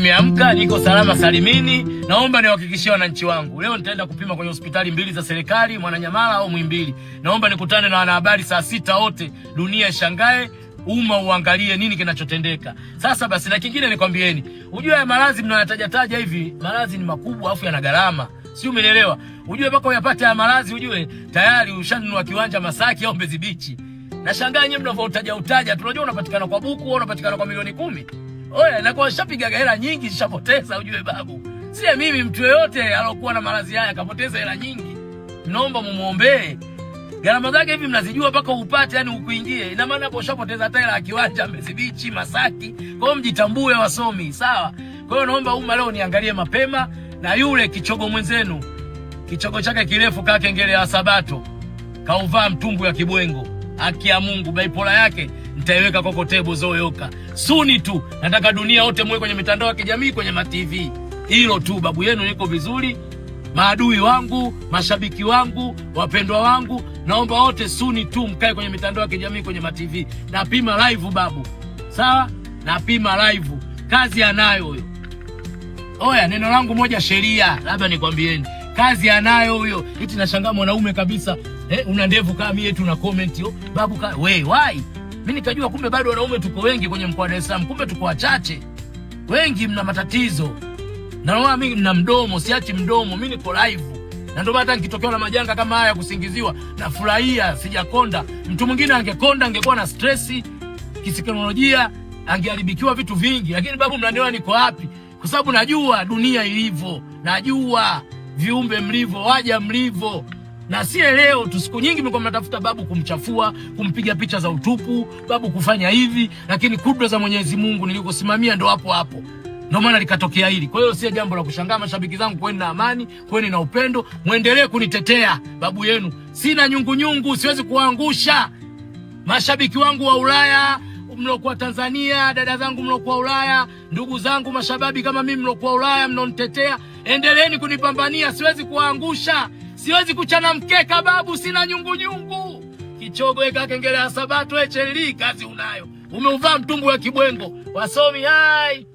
Nimeamka, niko salama salimini. Naomba niwahakikishie wananchi wangu, leo nitaenda kupima kwenye hospitali mbili za serikali, Mwananyamala au Muhimbili. Naomba nikutane na wanahabari saa 6 wote, dunia ishangae, umma uangalie nini kinachotendeka. Sasa basi, na kingine nikwambieni, unajua ya maradhi mnayataja hivi, maradhi ni makubwa afu yana gharama. Si umeelewa? Unajua mpaka uyapate ya maradhi, unajue tayari ushanunua kiwanja Masaki au Mbezi Beach. Nashangaa nyinyi mnavyoutaja, tunajua unapatikana kwa buku au unapatikana kwa milioni 10. Oya, na kwa shapiga hela nyingi zishapoteza, ujue babu. Si mimi, mtu yeyote alokuwa na maradhi haya kapoteza hela nyingi. Naomba mumuombee. Gharama zake hivi mnazijua mpaka upate, yani ukuingie. Ina maana hapo ushapoteza hata hela ya kiwanja Mbezi Beach, Masaki. Kwa hiyo mjitambue wasomi, sawa? Kwa hiyo naomba umma leo niangalie mapema, na yule kichogo mwenzenu, kichogo chake kirefu kaka kengele ya Sabato, kauvaa mtumbu ya kibwengo. Haki ya Mungu, baipola yake nitaiweka koko tebo zoyoka. Suni tu, nataka dunia wote mwe kwenye mitandao ya kijamii, kwenye ma-TV. Hilo tu, babu yenu niko vizuri. Maadui wangu, mashabiki wangu, wapendwa wangu, naomba wote suni tu mkae kwenye mitandao ya kijamii, kwenye ma-TV. Napima live babu. Sawa? Napima live. Kazi anayo huyo. Oya, neno langu moja sheria, labda nikwambieni. Kazi anayo huyo. Eti nashangaa mwanaume kabisa. Una ndevu kama mimi eti una comment yo. Babu why? Mimi nikajua kumbe bado wanaume tuko wengi kwenye mkoa wa Dar es Salaam. Kumbe tuko wachache. Wengi mna matatizo. Na wao mimi nina mdomo, siachi mdomo. Mimi niko live. Na ndio hata nikitokea na majanga kama haya kusingiziwa, nafurahia, sijakonda. Mtu mwingine angekonda, angekuwa na stress, kisaikolojia, angeharibikiwa vitu vingi. Lakini babu, mnaniona niko wapi? Kwa sababu najua dunia ilivyo. Najua viumbe mlivyo, waja mlivyo. Na si leo tu, siku nyingi mlikuwa mnatafuta babu kumchafua, kumpiga picha za utupu, babu kufanya hivi, lakini kudra za Mwenyezi Mungu nilikosimamia ndo hapo. Ndio maana likatokea hili. Kwa hiyo si jambo la kushangaa. Mashabiki zangu, kweni na amani, kweni na upendo, muendelee kunitetea babu yenu. Sina nyungu, siwezi kuangusha. Mashabiki wangu wa Ulaya, mlokuwa Tanzania, dada zangu mlokuwa Ulaya, ndugu zangu mashababi kama mimi mlokuwa Ulaya mnonitetea, endeleeni kunipambania, siwezi kuangusha. Siwezi kuchana mkeka babu, sina nyungu. Kichogo eka kengele ya Sabato, echeli kazi unayo. Umeuvaa mtumbu ya kibwengo. Wasomi hai.